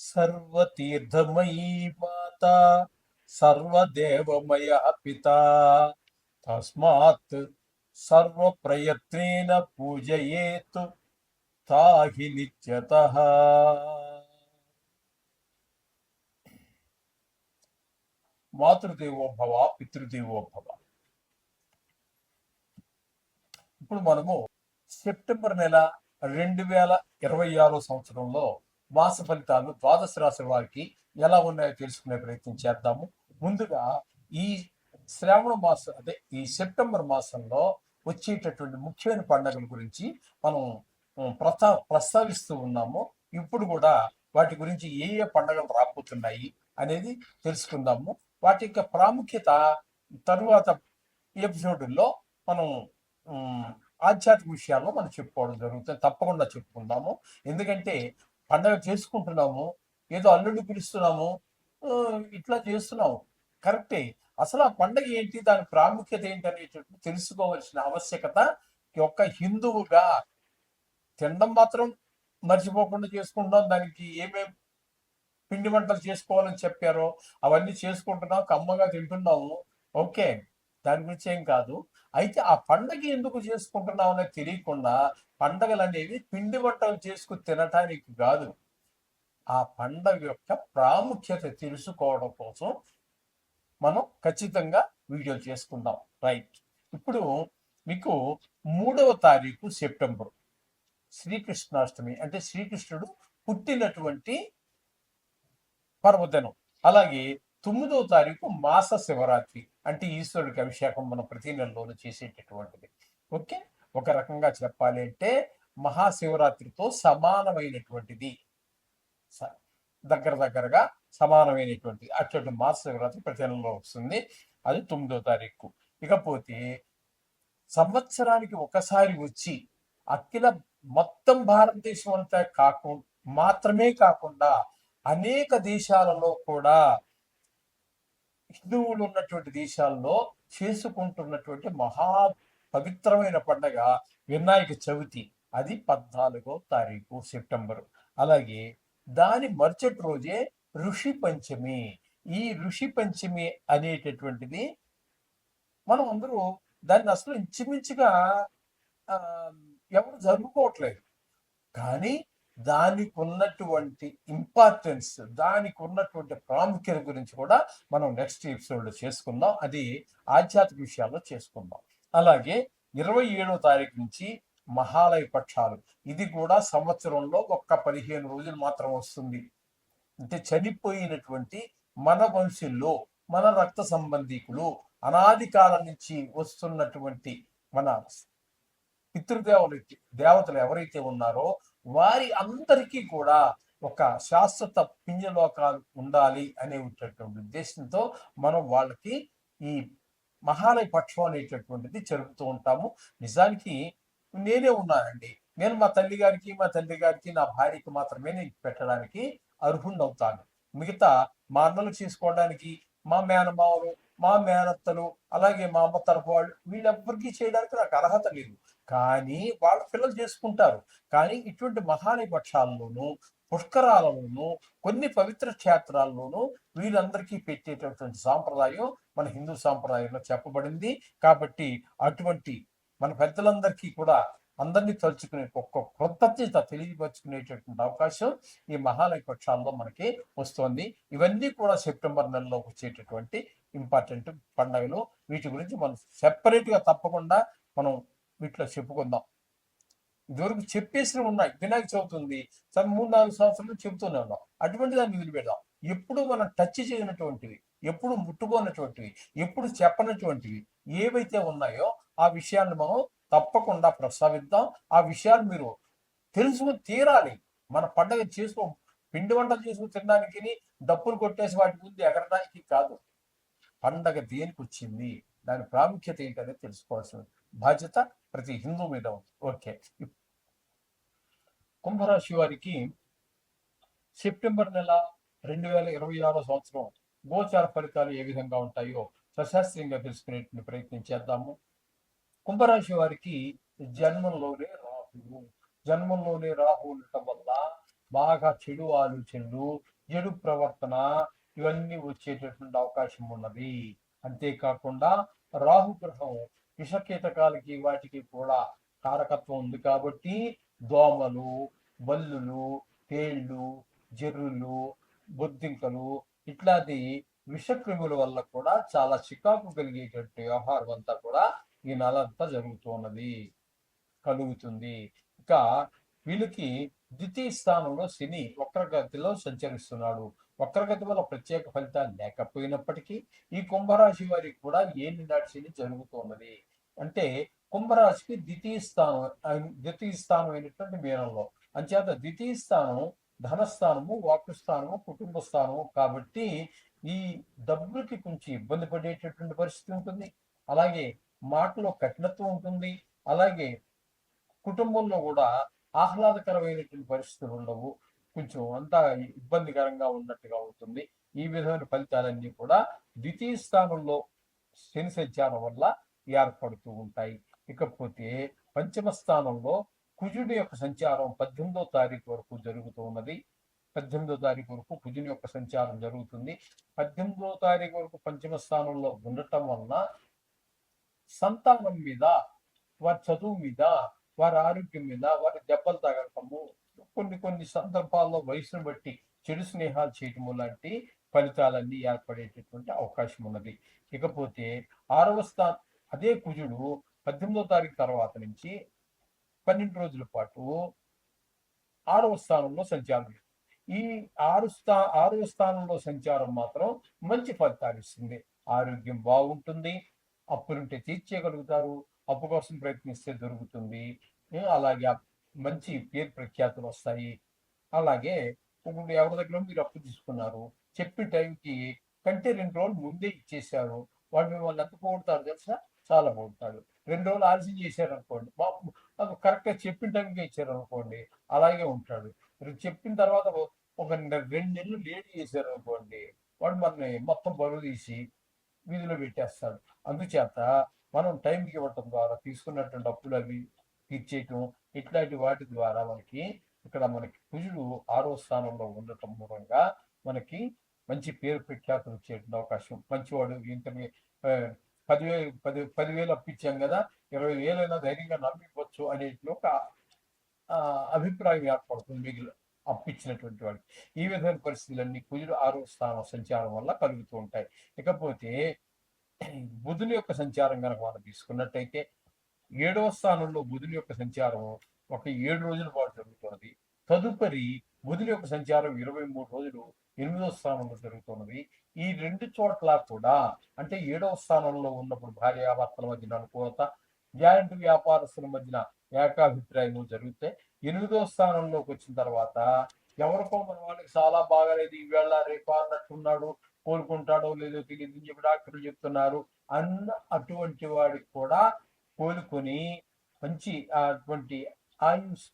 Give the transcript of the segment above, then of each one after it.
సర్వతీర్థమయీ మాతా సర్వదేవమయ పితా తస్మాత్ సర్వప్రయత్నేన పూజయేత్ తాహి నిత్యతః. మాతృదేవో భవ పితృదేవో భవ. ఇప్పుడు మనము సెప్టెంబర్ నెల 2026 సంవత్సరంలో మాస ఫలితాలు ద్వాదశ రాశి వారికి ఎలా ఉన్నాయో తెలుసుకునే ప్రయత్నం చేద్దాము. ముందుగా ఈ శ్రావణ మాసం అదే ఈ సెప్టెంబర్ మాసంలో వచ్చేటటువంటి ముఖ్యమైన పండుగల గురించి మనం ప్రస్తావిస్తూ ఉన్నాము. ఇప్పుడు కూడా వాటి గురించి ఏ ఏ పండుగలు రాబోతున్నాయి అనేది తెలుసుకుందాము. వాటి యొక్క ప్రాముఖ్యత తరువాత ఎపిసోడ్లో మనం ఆధ్యాత్మిక విషయాల్లో మనం చెప్పుకోవడం జరుగుతుంది. తప్పకుండా చెప్పుకుందాము. ఎందుకంటే పండగ చేసుకుంటున్నాము, ఏదో అల్లుడిని పిలుస్తున్నాము, ఇట్లా చేస్తున్నాము, కరెక్టే. అసలు ఆ పండగ ఏంటి, దాని ప్రాముఖ్యత ఏంటి అనేటట్టు తెలుసుకోవాల్సిన ఆవశ్యకత ఒక హిందువుగా తినడం మాత్రం మర్చిపోకుండా చేసుకుంటున్నాం. దానికి ఏమేం పిండి వంటలు చేసుకోవాలని చెప్పారో అవన్నీ చేసుకుంటున్నాం, కమ్మగా తింటున్నాము. ఓకే, దాని గురించి ఏం కాదు. అయితే ఆ పండగ ఎందుకు చేసుకుంటున్నాం అనేది తెలియకుండా పండగలు అనేవి పిండి వంటలు చేసుకుని తినటానికి కాదు, ఆ పండగ యొక్క ప్రాముఖ్యత తెలుసుకోవడం కోసం మనం ఖచ్చితంగా వీడియో చేసుకుందాం. రైట్. ఇప్పుడు మీకు 3వ తారీఖు సెప్టెంబర్ శ్రీకృష్ణాష్టమి, అంటే శ్రీకృష్ణుడు పుట్టినటువంటి పర్వదినం. అలాగే 9వ తారీఖు మాస శివరాత్రి, అంటే ఈశ్వరుడికి అభిషేకం మనం ప్రతి నెలలోనూ చేసేటటువంటిది. ఓకే, ఒక రకంగా చెప్పాలి అంటే మహాశివరాత్రితో సమానమైనటువంటిది, దగ్గరగా సమానమైనటువంటిది. అటువంటి మాస శివరాత్రి ప్రతి నెలలో వస్తుంది, అది 9వ తారీఖు. ఇకపోతే సంవత్సరానికి ఒకసారి వచ్చి అఖిల మొత్తం భారతదేశం అంతా మాత్రమే కాకుండా అనేక దేశాలలో కూడా, హిందువులు ఉన్నటువంటి దేశాల్లో చేసుకుంటున్నటువంటి మహా పవిత్రమైన పండగ వినాయక చవితి. అది 14వ తారీఖు సెప్టెంబర్. అలాగే దాని మరుసటి రోజే ఋషి పంచమి. ఈ ఋషి పంచమి అనేటటువంటిది మనం అందరూ దాన్ని అసలు ఇంచుమించుగా ఎవరు జరుపుకోవట్లేదు. కానీ దానికి ఉన్నటువంటి ఇంపార్టెన్స్, దానికి ఉన్నటువంటి ప్రాముఖ్యత గురించి కూడా మనం నెక్స్ట్ ఎపిసోడ్లో చేసుకుందాం. అది ఆధ్యాత్మిక విషయాల్లో చేసుకుందాం. అలాగే 27వ తారీఖు నుంచి మహాలయ పక్షాలు. ఇది కూడా సంవత్సరంలో ఒక్క 15 రోజులు మాత్రం వస్తుంది. అంటే చనిపోయినటువంటి మన వంశంలో మన రక్త సంబంధికులు అనాది కాలం నుంచి వస్తున్నటువంటి మన దేవతలు ఎవరైతే ఉన్నారో వారి అందరికీ కూడా ఒక శాశ్వత పుణ్యలోకాలు ఉండాలి అనేటటువంటి ఉద్దేశంతో మనం వాళ్ళకి ఈ మహాలయ పక్షం అనేటటువంటిది జరుపుతూ ఉంటాము. నిజానికి నేనే ఉన్నానండి, నేను మా తండ్రి గారికి నా భార్యకి మాత్రమే నేను పెట్టడానికి అర్హుండవుతాను. మిగతా మా అన్నలు చేసుకోవడానికి, మా మేనమావలు, మా మేనత్తలు, అలాగే మా అమ్మ తరపు వాళ్ళు, వీళ్ళెవ్వరికీ చేయడానికి నాకు అర్హత లేదు. కానీ వాళ్ళ పిల్లలు చేసుకుంటారు. కానీ ఇటువంటి మహాలయ పక్షాల్లోనూ, పుష్కరాలలోనూ, కొన్ని పవిత్ర క్షేత్రాల్లోనూ వీళ్ళందరికీ పెట్టేటటువంటి సాంప్రదాయం మన హిందూ సాంప్రదాయంలో చెప్పబడింది. కాబట్టి అటువంటి మన పెద్దలందరికీ కూడా అందరినీ తలుచుకునే ఒక కృతజ్ఞత తెలియపరుచుకునేటటువంటి అవకాశం ఈ మహాలయ పక్షాల్లో మనకి వస్తోంది. ఇవన్నీ కూడా సెప్టెంబర్ నెలలో వచ్చేటటువంటి ఇంపార్టెంట్ పండుగలు. వీటి గురించి మనం సెపరేట్గా తప్పకుండా మనం వీటిలో చెప్పుకుందాం. ఇదివరకు చెప్పేసినవి ఉన్నాయి. వినాయక చవితి ఉంది, 3-4 సంవత్సరాలు చెబుతూనే ఉన్నాం. అటువంటి దాన్ని వదిలిపెడదాం. ఎప్పుడు మనం టచ్ చేయనటువంటివి, ఎప్పుడు ముట్టుకోనటువంటివి, ఎప్పుడు చెప్పనటువంటివి ఏవైతే ఉన్నాయో ఆ విషయాన్ని మనం తప్పకుండా ప్రస్తావిద్దాం. ఆ విషయాలు మీరు తెలుసుకుని తీరాలి. మన పండగ పిండి వంటలు చేసుకుని తినడానికి, డప్పులు కొట్టేసి వాటి ముందు ఎగరడానికి కాదు. పండగ దేనికి వచ్చింది, దాని ప్రాముఖ్యత ఏంటనేది తెలుసుకోవాల్సిన బాధ్యత ప్రతి హిందూ మీద ఉంది. ఓకే, కుంభరాశి వారికి సెప్టెంబర్ నెల 2026 సంవత్సరం గోచార ఫలితాలు ఏ విధంగా ఉంటాయో సశాస్త్రీయంగా తెలుసుకునేటువంటి ప్రయత్నం చేద్దాము. కుంభరాశి వారికి జన్మంలోనే రాహు ఉండటం వల్ల బాగా చెడు ఆలోచనలు, చెడు ప్రవర్తన ఇవన్నీ వచ్చేటటువంటి అవకాశం ఉన్నది. అంతేకాకుండా రాహుగ్రహం విషకీటకాలకి వాటికి కూడా కారకత్వం ఉంది కాబట్టి దోమలు, బల్లులు, తేళ్ళు, జర్రులు, బొద్దింకలు ఇట్లాంటి విషక్రిముల వల్ల కూడా చాలా చికాకు కలిగేటట్టు వ్యవహారం అంతా కూడా ఈ నెల అంతా జరుగుతున్నది, కలుగుతుంది. ఇక వీళ్ళకి ద్వితీయ స్థానంలో శని వక్రగతిలో సంచరిస్తున్నాడు. వక్రగతి వల్ల ప్రత్యేక ఫలితాలు లేకపోయినప్పటికీ ఈ కుంభరాశి వారికి కూడా ఏలినాటి శని జరుగుతున్నది. అంటే కుంభరాశికి ద్వితీయ స్థానం అయినటువంటి మీనంలో, అంచేత ద్వితీయ స్థానం ధనస్థానము, వాక్స్థానము, కుటుంబ స్థానము కాబట్టి ఈ డబ్బులకి కొంచెం ఇబ్బంది పడేటటువంటి పరిస్థితి ఉంటుంది. అలాగే మాటలో కఠినత్వం ఉంటుంది. అలాగే కుటుంబంలో కూడా ఆహ్లాదకరమైనటువంటి పరిస్థితులు ఉండవు. కొంచెం అంతా ఇబ్బందికరంగా ఉన్నట్టుగా ఉంటుంది. ఈ విధమైన ఫలితాలన్నీ కూడా ద్వితీయ స్థానంలో శని సంచారం వల్ల ఏర్పడుతూ ఉంటాయి. ఇకపోతే పంచమ స్థానంలో కుజుడి యొక్క సంచారం 18వ తారీఖు వరకు జరుగుతూ ఉన్నది. 18వ తారీఖు వరకు కుజుని యొక్క సంచారం జరుగుతుంది. 18వ తారీఖు వరకు పంచమ స్థానంలో ఉండటం వలన సంతానం మీద, వారి చదువు మీద, వారి ఆరోగ్యం మీద, వారి దెబ్బలు తగలటము, కొన్ని సందర్భాల్లో వయసును బట్టి చెడు స్నేహాలు చేయటము లాంటి ఫలితాలన్నీ ఏర్పడేటటువంటి అవకాశం ఉన్నది. ఇకపోతే 6వ స్థానం అదే కుజుడు 18వ తారీఖు తర్వాత నుంచి 12 రోజుల పాటు 6వ స్థానంలో సంచారం. ఈ 6వ స్థానంలో సంచారం మాత్రం మంచి ఫలితాలు ఇస్తుంది. ఆరోగ్యం బాగుంటుంది, అప్పులుంటే తీర్చేయగలుగుతారు, అప్పు కోసం ప్రయత్నిస్తే దొరుకుతుంది. అలాగే మంచి పేరు ప్రఖ్యాతులు వస్తాయి. అలాగే ఇప్పుడు ఎవరి దగ్గర మీరు అప్పు తీసుకున్నారు, చెప్పిన టైంకి కంటే 2 రోజులు ముందే ఇచ్చేసారు, వాడు మిమ్మల్ని ఎంత పోగొడతారు తెలుసా? చాలా పోగొడతాడు. 2 రోజులు ఆలస్యం చేశారు అనుకోండి, కరెక్ట్గా చెప్పిన టైంకి ఇచ్చారు అనుకోండి, అలాగే ఉంటాడు. చెప్పిన తర్వాత ఒక 2 నెలలు లేట్ చేశారు అనుకోండి, వాడు మనని మొత్తం బరువు తీసి వీధిలో పెట్టేస్తాడు. అందుచేత మనం టైంకి ఇవ్వటం ద్వారా తీసుకున్నటువంటి అప్పులు అవి తీర్చేయటం, ఇట్లాంటి వాటి ద్వారా మనకి కుజుడు 6వ స్థానంలో ఉండటం మూలంగా మనకి మంచి పేరు ప్రఖ్యాతులు వచ్చేటువంటి అవకాశం. మంచివాడు ఇంతని 10,000 అప్పిచ్చాం కదా, 20,000 ధైర్యంగా నమ్మివచ్చు అనే ఒక అభిప్రాయం ఏర్పడుతుంది మిగిలిన అప్పిచ్చినటువంటి వాడికి. ఈ విధమైన పరిస్థితులన్నీ కుజుడు 6వ స్థానం సంచారం వల్ల కలుగుతూ ఉంటాయి. ఇకపోతే బుధుని యొక్క సంచారం కనుక మనం తీసుకున్నట్టయితే 7వ స్థానంలో బుధుని యొక్క సంచారం ఒక 7 రోజుల పాటు జరుగుతున్నది. తదుపరి బుధుని యొక్క సంచారం 23 రోజులు 8వ స్థానంలో జరుగుతున్నది. ఈ 2 చోట్ల కూడా అంటే 7వ స్థానంలో ఉన్నప్పుడు భార్యాభర్తల మధ్యన అనుకూలత, జాయింట్ వ్యాపారస్తుల మధ్యన ఏకాభిప్రాయం జరిగితే 8వ స్థానంలోకి వచ్చిన తర్వాత ఎవరికో మన వాళ్ళకి చాలా బాగాలేదు, ఈవేళ రేపు అన్నట్టున్నాడు, కోలుకుంటాడో లేదో తెలియదు అని చెప్పి డాక్టర్లు చెప్తున్నారు అన్న అటువంటి వాడికి కూడా కోలుకొని మంచి అటువంటి ఆయుష్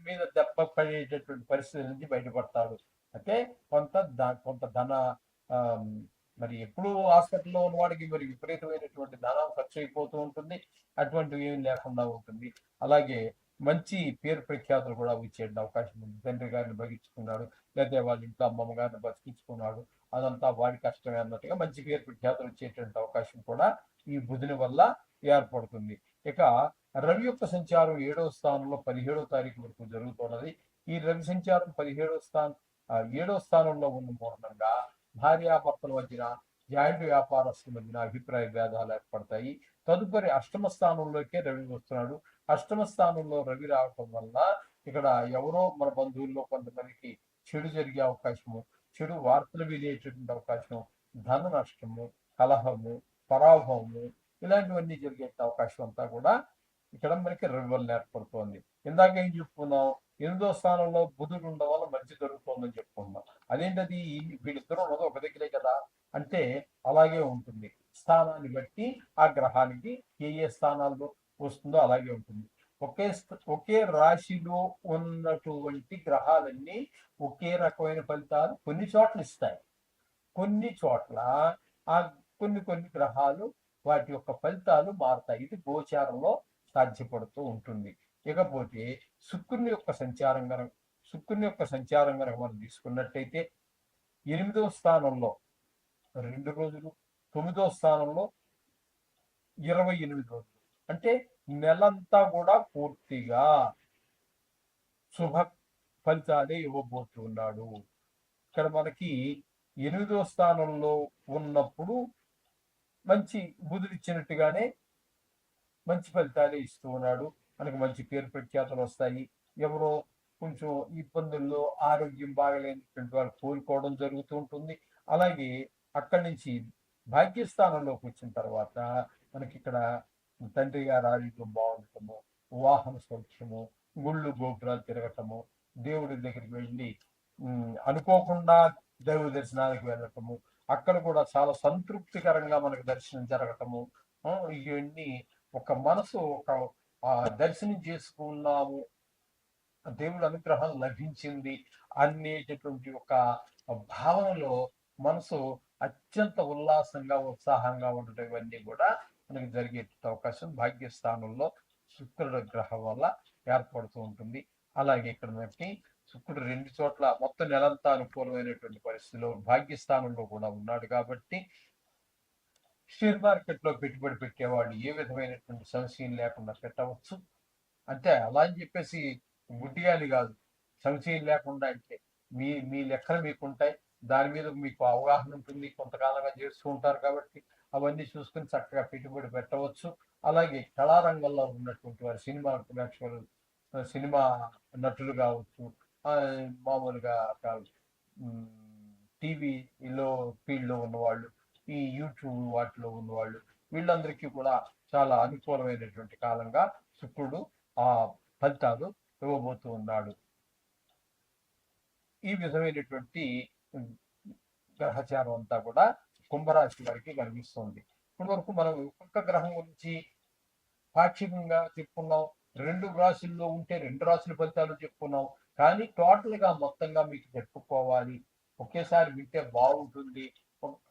మీద దెబ్బ పడేటటువంటి పరిస్థితి నుంచి బయటపడతాడు. అంటే కొంత ధన మరి ఎప్పుడు హాస్పిటల్లో ఉన్నవాడికి మరి విపరీతమైనటువంటి ధనం ఖర్చు అయిపోతూ ఉంటుంది. అటువంటివి ఏమి లేకుండా ఉంటుంది. అలాగే మంచి పేరు ప్రఖ్యాతులు కూడా వచ్చే అవకాశం ఉంది. తండ్రి గారిని బతికించుకున్నాడు, లేకపోతే వాళ్ళ ఇంట్లో అమ్మమ్మ గారిని బతికించుకున్నాడు, అదంతా వాడి కష్టమే అన్నట్టుగా మంచి పేరు ప్రఖ్యాతులు వచ్చేటువంటి అవకాశం కూడా ఈ బుధుని వల్ల ఏర్పడుతుంది. ఇక రవి యొక్క సంచారం 7వ స్థానంలో 17వ తారీఖు వరకు జరుగుతున్నది. ఈ రవి సంచారం 7వ స్థానంలో ఉన్న మూలంగా భార్యాభర్తల మధ్యన, జాయింట్ వ్యాపారస్తుల మధ్యన అభిప్రాయ భేదాలు ఏర్పడతాయి. తదుపరి అష్టమ స్థానంలోకే రవి వస్తున్నాడు. అష్టమ స్థానంలో రవి రావటం వల్ల ఇక్కడ ఎవరో మన బంధువుల్లో కొంతమందికి చెడు జరిగే అవకాశము, చెడు వార్తలు వినేటటువంటి అవకాశం, ధన నష్టము, కలహము, పరాభవము ఇలాంటివన్నీ జరిగే అవకాశం అంతా కూడా ఇక్కడ మనకి రవి వల్ల ఏర్పడుతోంది. ఇందాక ఏం చెప్పుకున్నాం, 8వ స్థానంలో బుధుడు ఉండడం వల్ల మంచి జరుగుతుందని చెప్పుకున్నాం. అదేంటది, వీళ్ళిద్దరూ ఉన్నది ఒక దగ్గరే కదా అంటే అలాగే ఉంటుంది. స్థానాన్ని బట్టి ఆ గ్రహానికి ఏ స్థానాల్లో వస్తుందో అలాగే ఉంటుంది. ఒకే రాశిలో ఉన్నటువంటి గ్రహాలన్నీ ఒకే రకమైన ఫలితాలు కొన్ని చోట్ల ఇస్తాయి. కొన్ని చోట్ల ఆ కొన్ని గ్రహాలు వాటి యొక్క ఫలితాలు మారుతాయి. ఇది గోచారంలో సాధ్యపడుతూ ఉంటుంది. ఇకపోతే శుక్రుని యొక్క సంచారం శుక్రుని యొక్క సంచారం కనుక మనం తీసుకున్నట్టయితే 8వ స్థానంలో 2 రోజులు, 9వ స్థానంలో 28 రోజులు, అంటే నెలంతా కూడా పూర్తిగా శుభ ఫలితాలే ఇవ్వబోతున్నాడు. ఇక్కడ మనకి 8వ స్థానంలో ఉన్నప్పుడు మంచి బుధుడు ఇచ్చినట్టుగానే మంచి ఫలితాలే ఇస్తూ ఉన్నాడు. మనకు మంచి పేరు ప్రఖ్యాతలు వస్తాయి. ఎవరో కొంచెం ఇబ్బందుల్లో ఆరోగ్యం బాగలేనటువంటి వాళ్ళు కోలుకోవడం జరుగుతూ ఉంటుంది. అలాగే అక్కడి నుంచి భాగ్యస్థానంలోకి వచ్చిన తర్వాత మనకి ఇక్కడ తండ్రి గారి ఆరోగ్యం బాగుండటము, వాహన సౌఖ్యము, గుళ్ళు గోపురాలు తిరగటము, దేవుడి దగ్గరికి వెళ్ళి అనుకోకుండా దైవ దర్శనానికి వెళ్ళటము, అక్కడ కూడా చాలా సంతృప్తికరంగా మనకు దర్శనం జరగటము, ఇవన్నీ ఒక మనసు ఒక దర్శనం చేసుకున్నాము, దేవుడి అనుగ్రహం లభించింది అనేటటువంటి ఒక భావనలో మనసు అత్యంత ఉల్లాసంగా ఉత్సాహంగా ఉండటం ఇవన్నీ కూడా మనకి జరిగే అవకాశం భాగ్యస్థానంలో శుక్రుడు గ్రహం వల్ల ఏర్పడుతూ ఉంటుంది. అలాగే ఇక్కడ మనకి శుక్రుడు 2 చోట్ల మొత్తం నెలంతా అనుకూలమైనటువంటి పరిస్థితిలో భాగ్యస్థానంలో కూడా ఉన్నాడు కాబట్టి షేర్ మార్కెట్ లో పెట్టుబడి పెట్టేవాళ్ళు ఏ విధమైనటువంటి సంశయం లేకుండా పెట్టవచ్చు. అంటే అలా అని చెప్పేసి గుడ్డిగా అని కాదు, సంశయం లేకుండా అంటే మీ మీ లెక్కలు మీకు ఉంటాయి, దాని మీద మీకు అవగాహన ఉంటుంది, కొంతకాలంగా చేస్తూ ఉంటారు కాబట్టి అవన్నీ చూసుకుని చక్కగా పెట్టుబడి పెట్టవచ్చు. అలాగే కళారంగంలో ఉన్నటువంటి వారు సినిమా నటులు కావచ్చు, మామూలుగా టీవీలో ఫీల్డ్లో ఉన్నవాళ్ళు, ఈ యూట్యూబ్ వాటిలో ఉన్నవాళ్ళు, వీళ్ళందరికీ కూడా చాలా అనుకూలమైనటువంటి కాలంగా శుక్రుడు ఆ ఫలితాలు ఇవ్వబోతూ ఉన్నాడు. ఈ విధమైనటువంటి గ్రహచారం అంతా కూడా కుంభరాశి వారికి కనిపిస్తుంది. ఇప్పటి వరకు మనం ఒక్కొక్క గ్రహం గురించి పాక్షికంగా చెప్పుకున్నాం, 2 రాశుల్లో ఉంటే 2 రాశుల ఫలితాలు చెప్పుకున్నాం. కానీ టోటల్ గా మొత్తంగా మీకు చెప్పుకోవాలి, ఒకేసారి వింటే బాగుంటుంది,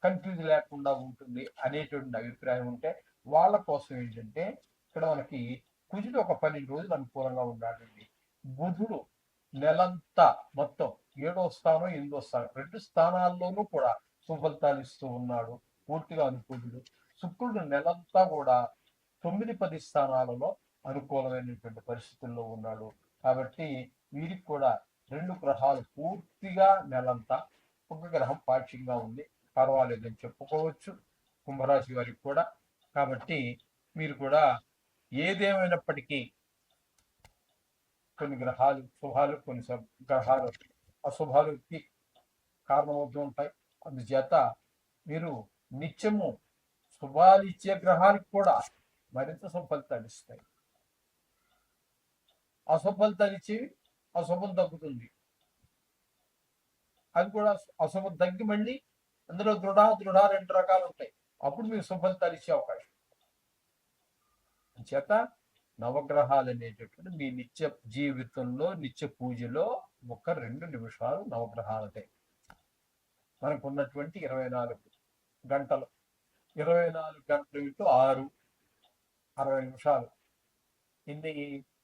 కన్ఫ్యూజ్ లేకుండా ఉంటుంది అనేటువంటి అభిప్రాయం ఉంటే వాళ్ళ కోసం ఏంటంటే ఇక్కడ మనకి కుజుడు ఒక 12 రోజులు అనుకూలంగా ఉన్నాడండి. బుధుడు నెలంతా మొత్తం 7వ స్థానం 8వ స్థానం 2 స్థానాల్లోనూ కూడా సుఫలితాలు ఇస్తూ ఉన్నాడు, పూర్తిగా అనుకూలుడు. శుక్రుడు నెలంతా కూడా 9-10 స్థానాలలో అనుకూలమైనటువంటి పరిస్థితుల్లో ఉన్నాడు. కాబట్టి వీరికి కూడా 2 గ్రహాలు పూర్తిగా నెలంతా, ఒక గ్రహం పాక్షికంగా ఉంది, పర్వాలేదని చెప్పుకోవచ్చు కుంభరాశి వారికి కూడా. కాబట్టి మీరు కూడా ఏదేమైనప్పటికీ కొన్ని గ్రహాలు శుభాలు, కొన్ని గ్రహాలు అశుభాలకి కారణమవుతూ ఉంటాయి. అందుచేత మీరు నిత్యము శుభాలు ఇచ్చే గ్రహాలకు కూడా మరింత సుఫలితాలు ఇస్తాయి. అశుభలితాలు ఇచ్చేవి అశుభం తగ్గుతుంది, అది కూడా అశుభం తగ్గి మళ్ళీ అందులో దృఢ 2 రకాలు ఉంటాయి, అప్పుడు మీరు సుఫలితాలు ఇచ్చే అవకాశం. చేత నవగ్రహాలు అనేటటువంటి మీ నిత్య జీవితంలో నిత్య పూజలో ఒక 2 నిమిషాలు నవగ్రహాలదే. మనకు ఉన్నటువంటి 24 గంటలు, 24 గంటలు ఇంటూ 6 60 నిమిషాలు.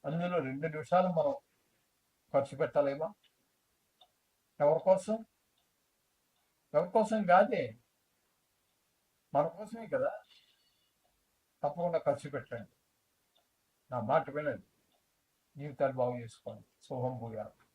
అందులో 2 నిమిషాలు మనం ఖర్చు పెట్టలేమా? ఎవరి కోసం? ఎవరి కోసం కాదే, మన కోసమే కదా. తప్పకుండా ఖర్చు పెట్టండి, నా మాట వినండి, జీవితాలు బాగు చేసుకోండి. శుభం భూయాలు.